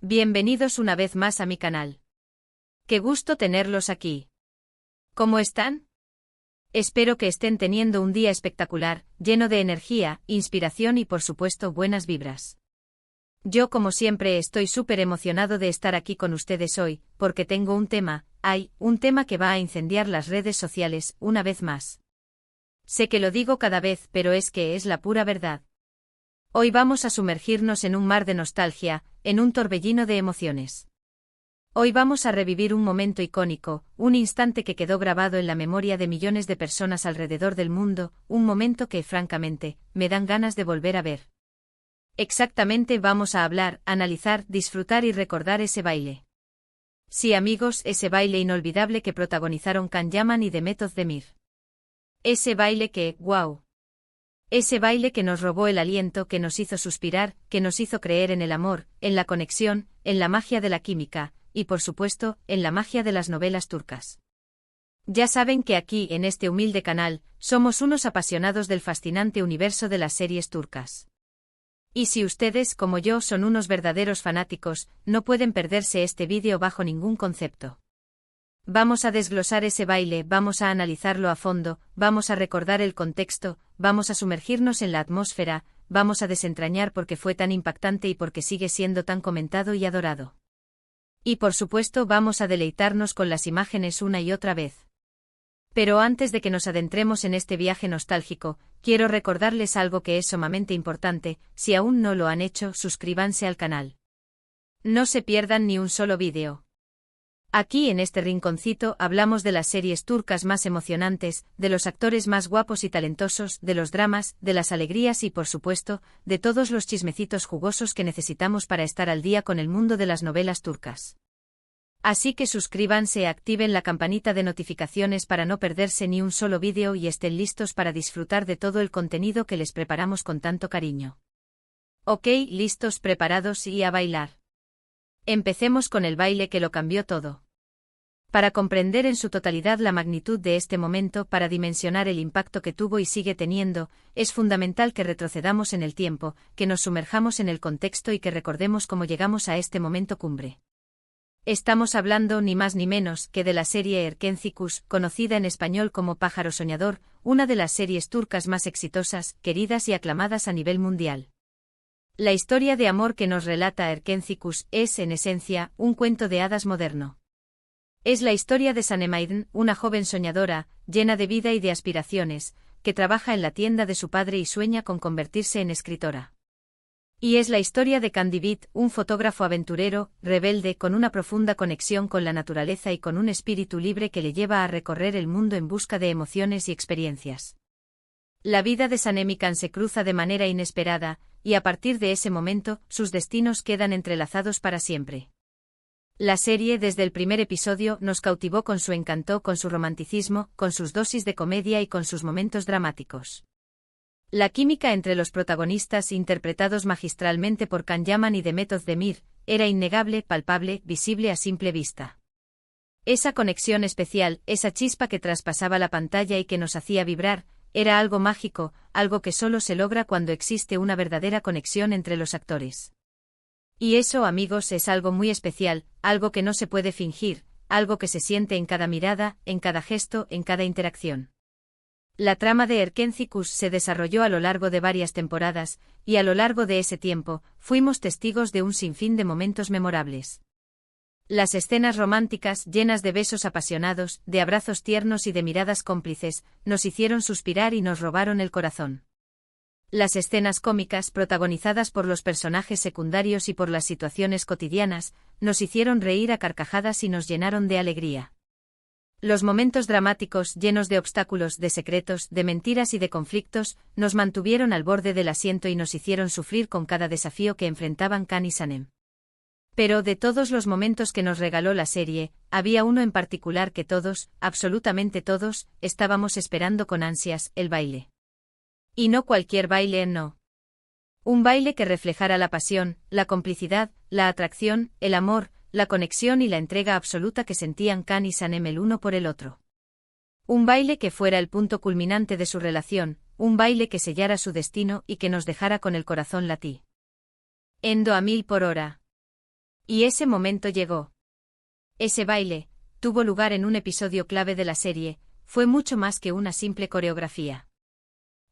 Bienvenidos una vez más a mi canal. Qué gusto tenerlos aquí. ¿Cómo están? Espero que estén teniendo un día espectacular, lleno de energía, inspiración y por supuesto buenas vibras. Yo como siempre estoy súper emocionado de estar aquí con ustedes hoy, porque tengo un tema que va a incendiar las redes sociales, una vez más. Sé que lo digo cada vez, pero es que es la pura verdad. Hoy vamos a sumergirnos en un mar de nostalgia, en un torbellino de emociones. Hoy vamos a revivir un momento icónico, un instante que quedó grabado en la memoria de millones de personas alrededor del mundo, un momento que, francamente, me dan ganas de volver a ver. Exactamente, vamos a hablar, analizar, disfrutar y recordar ese baile. Sí, amigos, ese baile inolvidable que protagonizaron Can Yaman y Demet Özdemir. Ese baile que, wow. Ese baile que nos robó el aliento, que nos hizo suspirar, que nos hizo creer en el amor, en la conexión, en la magia de la química, y por supuesto, en la magia de las novelas turcas. Ya saben que aquí, en este humilde canal, somos unos apasionados del fascinante universo de las series turcas. Y si ustedes, como yo, son unos verdaderos fanáticos, no pueden perderse este vídeo bajo ningún concepto. Vamos a desglosar ese baile, vamos a analizarlo a fondo, vamos a recordar el contexto, vamos a sumergirnos en la atmósfera, vamos a desentrañar por qué fue tan impactante y por qué sigue siendo tan comentado y adorado. Y por supuesto vamos a deleitarnos con las imágenes una y otra vez. Pero antes de que nos adentremos en este viaje nostálgico, quiero recordarles algo que es sumamente importante. Si aún no lo han hecho, suscríbanse al canal. No se pierdan ni un solo vídeo. Aquí en este rinconcito hablamos de las series turcas más emocionantes, de los actores más guapos y talentosos, de los dramas, de las alegrías y por supuesto, de todos los chismecitos jugosos que necesitamos para estar al día con el mundo de las novelas turcas. Así que suscríbanse, activen la campanita de notificaciones para no perderse ni un solo vídeo y estén listos para disfrutar de todo el contenido que les preparamos con tanto cariño. Ok, listos, preparados y a bailar. Empecemos con el baile que lo cambió todo. Para comprender en su totalidad la magnitud de este momento, para dimensionar el impacto que tuvo y sigue teniendo, es fundamental que retrocedamos en el tiempo, que nos sumerjamos en el contexto y que recordemos cómo llegamos a este momento cumbre. Estamos hablando ni más ni menos que de la serie Erkenci, conocida en español como Pájaro Soñador, una de las series turcas más exitosas, queridas y aclamadas a nivel mundial. La historia de amor que nos relata Erkenci es, en esencia, un cuento de hadas moderno. Es la historia de Sanem, una joven soñadora, llena de vida y de aspiraciones, que trabaja en la tienda de su padre y sueña con convertirse en escritora. Y es la historia de Kandibit, un fotógrafo aventurero, rebelde, con una profunda conexión con la naturaleza y con un espíritu libre que le lleva a recorrer el mundo en busca de emociones y experiencias. La vida de Sanem y Can se cruza de manera inesperada, y a partir de ese momento, sus destinos quedan entrelazados para siempre. La serie desde el primer episodio nos cautivó con su encanto, con su romanticismo, con sus dosis de comedia y con sus momentos dramáticos. La química entre los protagonistas, interpretados magistralmente por Can Yaman y Demet Özdemir, era innegable, palpable, visible a simple vista. Esa conexión especial, esa chispa que traspasaba la pantalla y que nos hacía vibrar, era algo mágico, algo que solo se logra cuando existe una verdadera conexión entre los actores. Y eso, amigos, es algo muy especial, algo que no se puede fingir, algo que se siente en cada mirada, en cada gesto, en cada interacción. La trama de Erkenci se desarrolló a lo largo de varias temporadas, y a lo largo de ese tiempo, fuimos testigos de un sinfín de momentos memorables. Las escenas románticas, llenas de besos apasionados, de abrazos tiernos y de miradas cómplices, nos hicieron suspirar y nos robaron el corazón. Las escenas cómicas, protagonizadas por los personajes secundarios y por las situaciones cotidianas, nos hicieron reír a carcajadas y nos llenaron de alegría. Los momentos dramáticos, llenos de obstáculos, de secretos, de mentiras y de conflictos, nos mantuvieron al borde del asiento y nos hicieron sufrir con cada desafío que enfrentaban Can y Sanem. Pero de todos los momentos que nos regaló la serie, había uno en particular que todos, absolutamente todos, estábamos esperando con ansias: el baile. Y no cualquier baile, no. Un baile que reflejara la pasión, la complicidad, la atracción, el amor, la conexión y la entrega absoluta que sentían Can y Sanem el uno por el otro. Un baile que fuera el punto culminante de su relación, un baile que sellara su destino y que nos dejara con el corazón latí. Endo a 1000 por hora. Y ese momento llegó. Ese baile tuvo lugar en un episodio clave de la serie, fue mucho más que una simple coreografía.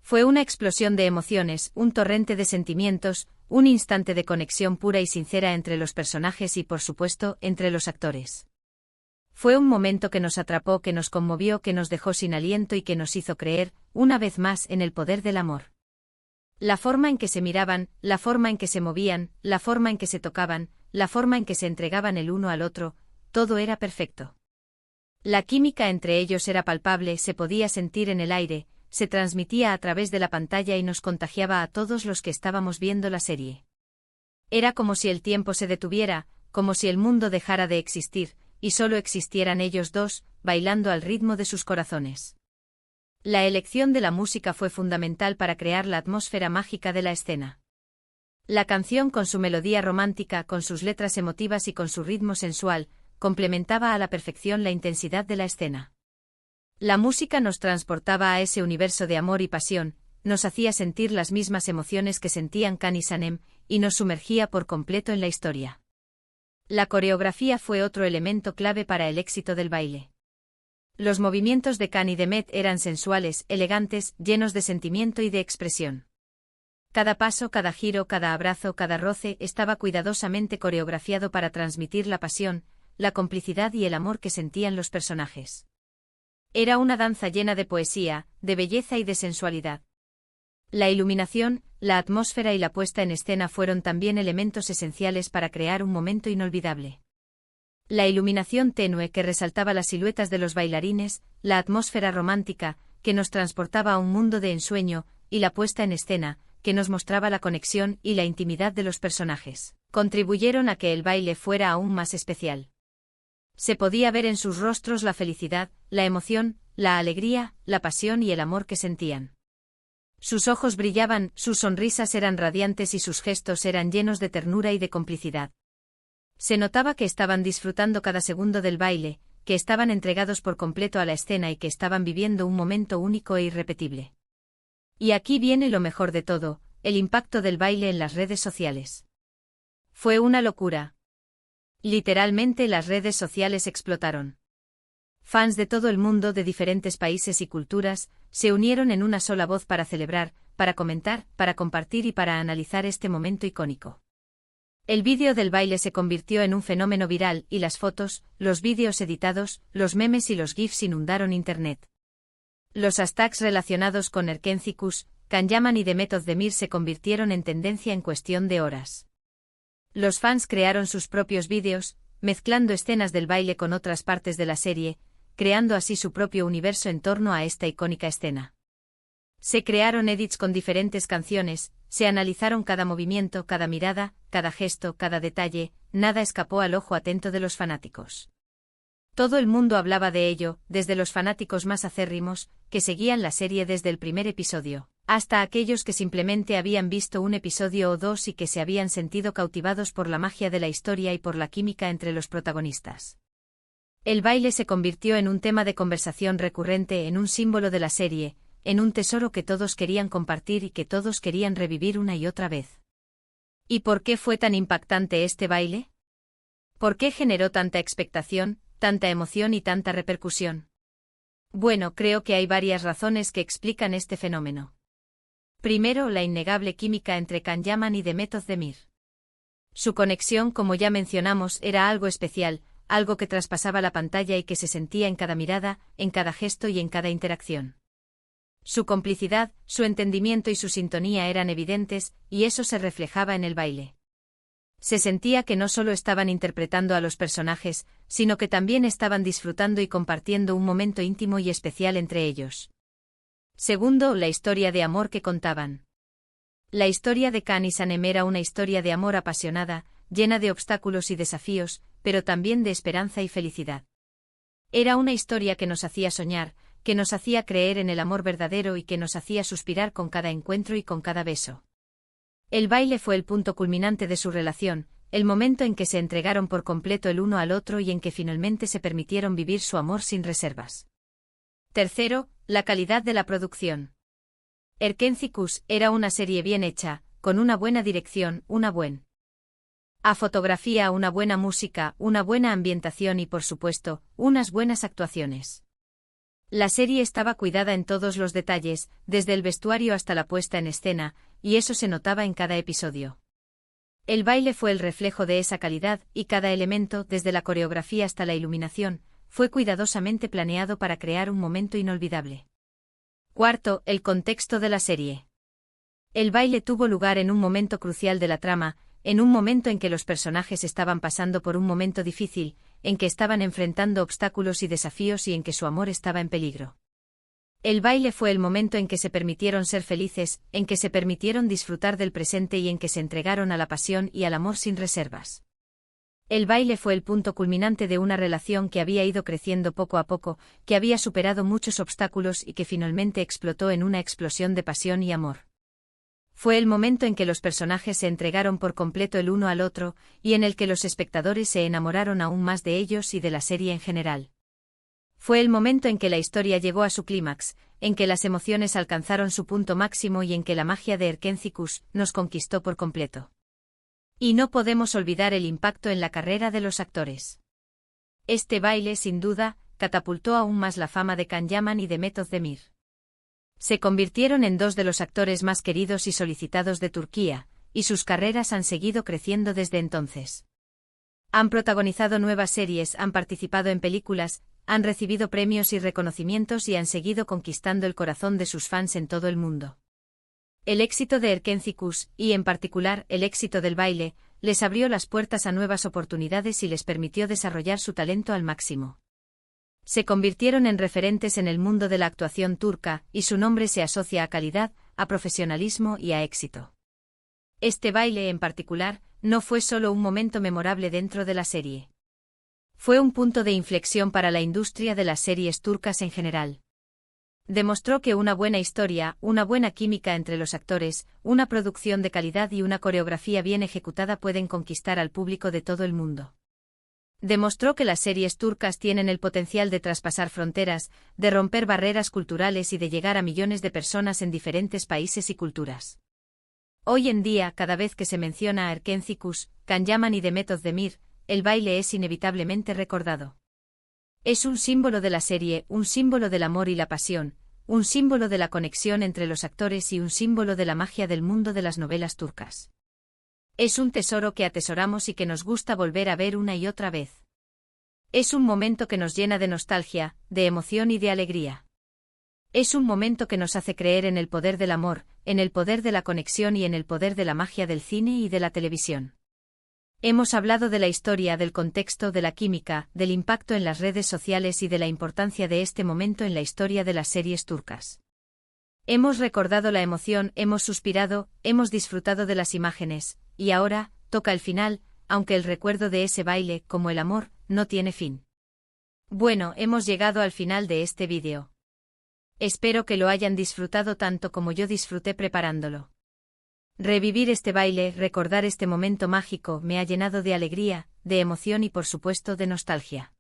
Fue una explosión de emociones, un torrente de sentimientos, un instante de conexión pura y sincera entre los personajes y, por supuesto, entre los actores. Fue un momento que nos atrapó, que nos conmovió, que nos dejó sin aliento y que nos hizo creer, una vez más, en el poder del amor. La forma en que se miraban, la forma en que se movían, la forma en que se tocaban, la forma en que se entregaban el uno al otro, todo era perfecto. La química entre ellos era palpable, se podía sentir en el aire, se transmitía a través de la pantalla y nos contagiaba a todos los que estábamos viendo la serie. Era como si el tiempo se detuviera, como si el mundo dejara de existir, y solo existieran ellos dos, bailando al ritmo de sus corazones. La elección de la música fue fundamental para crear la atmósfera mágica de la escena. La canción, con su melodía romántica, con sus letras emotivas y con su ritmo sensual, complementaba a la perfección la intensidad de la escena. La música nos transportaba a ese universo de amor y pasión, nos hacía sentir las mismas emociones que sentían Can y Sanem, y nos sumergía por completo en la historia. La coreografía fue otro elemento clave para el éxito del baile. Los movimientos de Can y de Met eran sensuales, elegantes, llenos de sentimiento y de expresión. Cada paso, cada giro, cada abrazo, cada roce estaba cuidadosamente coreografiado para transmitir la pasión, la complicidad y el amor que sentían los personajes. Era una danza llena de poesía, de belleza y de sensualidad. La iluminación, la atmósfera y la puesta en escena fueron también elementos esenciales para crear un momento inolvidable. La iluminación tenue que resaltaba las siluetas de los bailarines, la atmósfera romántica, que nos transportaba a un mundo de ensueño, y la puesta en escena, que nos mostraba la conexión y la intimidad de los personajes, contribuyeron a que el baile fuera aún más especial. Se podía ver en sus rostros la felicidad, la emoción, la alegría, la pasión y el amor que sentían. Sus ojos brillaban, sus sonrisas eran radiantes y sus gestos eran llenos de ternura y de complicidad. Se notaba que estaban disfrutando cada segundo del baile, que estaban entregados por completo a la escena y que estaban viviendo un momento único e irrepetible. Y aquí viene lo mejor de todo, el impacto del baile en las redes sociales. Fue una locura. Literalmente las redes sociales explotaron. Fans de todo el mundo, de diferentes países y culturas, se unieron en una sola voz para celebrar, para comentar, para compartir y para analizar este momento icónico. El vídeo del baile se convirtió en un fenómeno viral y las fotos, los vídeos editados, los memes y los GIFs inundaron Internet. Los hashtags relacionados con Erkenci-Kuş, Can Yaman y Demet Özdemir se convirtieron en tendencia en cuestión de horas. Los fans crearon sus propios vídeos, mezclando escenas del baile con otras partes de la serie, creando así su propio universo en torno a esta icónica escena. Se crearon edits con diferentes canciones, se analizaron cada movimiento, cada mirada, cada gesto, cada detalle, nada escapó al ojo atento de los fanáticos. Todo el mundo hablaba de ello, desde los fanáticos más acérrimos, que seguían la serie desde el primer episodio, hasta aquellos que simplemente habían visto un episodio o dos y que se habían sentido cautivados por la magia de la historia y por la química entre los protagonistas. El baile se convirtió en un tema de conversación recurrente, en un símbolo de la serie, en un tesoro que todos querían compartir y que todos querían revivir una y otra vez. ¿Y por qué fue tan impactante este baile? ¿Por qué generó tanta expectación, tanta emoción y tanta repercusión? Bueno, creo que hay varias razones que explican este fenómeno. Primero, la innegable química entre Can Yaman y Demet Özdemir. Su conexión, como ya mencionamos, era algo especial, algo que traspasaba la pantalla y que se sentía en cada mirada, en cada gesto y en cada interacción. Su complicidad, su entendimiento y su sintonía eran evidentes, y eso se reflejaba en el baile. Se sentía que no solo estaban interpretando a los personajes, sino que también estaban disfrutando y compartiendo un momento íntimo y especial entre ellos. Segundo, la historia de amor que contaban. La historia de Can y Sanem era una historia de amor apasionada, llena de obstáculos y desafíos, pero también de esperanza y felicidad. Era una historia que nos hacía soñar, que nos hacía creer en el amor verdadero y que nos hacía suspirar con cada encuentro y con cada beso. El baile fue el punto culminante de su relación, el momento en que se entregaron por completo el uno al otro y en que finalmente se permitieron vivir su amor sin reservas. Tercero, la calidad de la producción. Erkenci-Kuş era una serie bien hecha, con una buena dirección, una buena A fotografía, una buena música, una buena ambientación y por supuesto, unas buenas actuaciones. La serie estaba cuidada en todos los detalles, desde el vestuario hasta la puesta en escena, y eso se notaba en cada episodio. El baile fue el reflejo de esa calidad, y cada elemento, desde la coreografía hasta la iluminación, fue cuidadosamente planeado para crear un momento inolvidable. Cuarto, el contexto de la serie. El baile tuvo lugar en un momento crucial de la trama, en un momento en que los personajes estaban pasando por un momento difícil, en que estaban enfrentando obstáculos y desafíos y en que su amor estaba en peligro. El baile fue el momento en que se permitieron ser felices, en que se permitieron disfrutar del presente y en que se entregaron a la pasión y al amor sin reservas. El baile fue el punto culminante de una relación que había ido creciendo poco a poco, que había superado muchos obstáculos y que finalmente explotó en una explosión de pasión y amor. Fue el momento en que los personajes se entregaron por completo el uno al otro, y en el que los espectadores se enamoraron aún más de ellos y de la serie en general. Fue el momento en que la historia llegó a su clímax, en que las emociones alcanzaron su punto máximo y en que la magia de Erkénthicus nos conquistó por completo. Y no podemos olvidar el impacto en la carrera de los actores. Este baile, sin duda, catapultó aún más la fama de Can Yaman y de Mehmet Özdemir. Se convirtieron en dos de los actores más queridos y solicitados de Turquía, y sus carreras han seguido creciendo desde entonces. Han protagonizado nuevas series, han participado en películas, han recibido premios y reconocimientos y han seguido conquistando el corazón de sus fans en todo el mundo. El éxito de Erkénthicus, y en particular el éxito del baile, les abrió las puertas a nuevas oportunidades y les permitió desarrollar su talento al máximo. Se convirtieron en referentes en el mundo de la actuación turca, y su nombre se asocia a calidad, a profesionalismo y a éxito. Este baile en particular, no fue solo un momento memorable dentro de la serie. Fue un punto de inflexión para la industria de las series turcas en general. Demostró que una buena historia, una buena química entre los actores, una producción de calidad y una coreografía bien ejecutada pueden conquistar al público de todo el mundo. Demostró que las series turcas tienen el potencial de traspasar fronteras, de romper barreras culturales y de llegar a millones de personas en diferentes países y culturas. Hoy en día, cada vez que se menciona a Erkénthicus, Can Yaman y Mehmet Özdemir, el baile es inevitablemente recordado. Es un símbolo de la serie, un símbolo del amor y la pasión, un símbolo de la conexión entre los actores y un símbolo de la magia del mundo de las novelas turcas. Es un tesoro que atesoramos y que nos gusta volver a ver una y otra vez. Es un momento que nos llena de nostalgia, de emoción y de alegría. Es un momento que nos hace creer en el poder del amor, en el poder de la conexión y en el poder de la magia del cine y de la televisión. Hemos hablado de la historia, del contexto, de la química, del impacto en las redes sociales y de la importancia de este momento en la historia de las series turcas. Hemos recordado la emoción, hemos suspirado, hemos disfrutado de las imágenes, y ahora, toca el final, aunque el recuerdo de ese baile, como el amor, no tiene fin. Bueno, hemos llegado al final de este vídeo. Espero que lo hayan disfrutado tanto como yo disfruté preparándolo. Revivir este baile, recordar este momento mágico, me ha llenado de alegría, de emoción y por supuesto de nostalgia.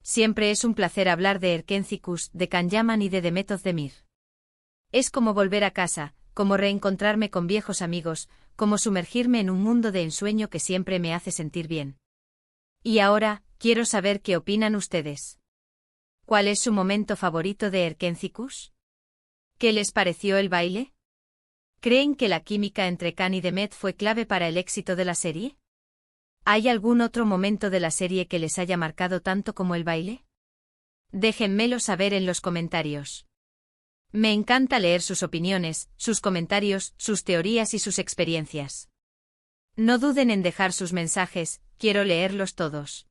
Siempre es un placer hablar de Erkénthicus, de Can Yaman y de Mehmet Özdemir. Es como volver a casa, como reencontrarme con viejos amigos, como sumergirme en un mundo de ensueño que siempre me hace sentir bien. Y ahora, quiero saber qué opinan ustedes. ¿Cuál es su momento favorito de Erkénthicus? ¿Qué les pareció el baile? ¿Creen que la química entre Can y Mehmet fue clave para el éxito de la serie? ¿Hay algún otro momento de la serie que les haya marcado tanto como el baile? Déjenmelo saber en los comentarios. Me encanta leer sus opiniones, sus comentarios, sus teorías y sus experiencias. No duden en dejar sus mensajes, quiero leerlos todos.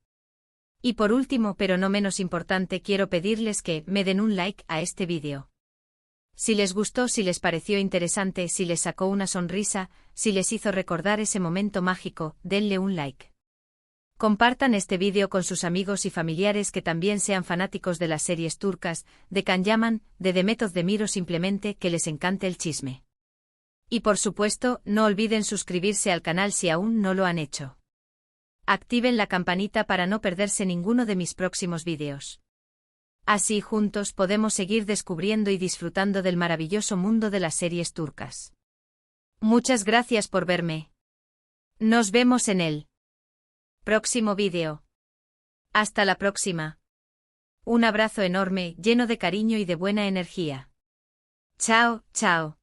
Y por último, pero no menos importante, quiero pedirles que me den un like a este vídeo. Si les gustó, si les pareció interesante, si les sacó una sonrisa, si les hizo recordar ese momento mágico, denle un like. Compartan este vídeo con sus amigos y familiares que también sean fanáticos de las series turcas, de Can Yaman, de Mehmet Özdemir o simplemente que les encante el chisme. Y por supuesto, no olviden suscribirse al canal si aún no lo han hecho. Activen la campanita para no perderse ninguno de mis próximos vídeos. Así juntos podemos seguir descubriendo y disfrutando del maravilloso mundo de las series turcas. Muchas gracias por verme. Nos vemos en el próximo vídeo. Hasta la próxima. Un abrazo enorme, lleno de cariño y de buena energía. Chao, chao.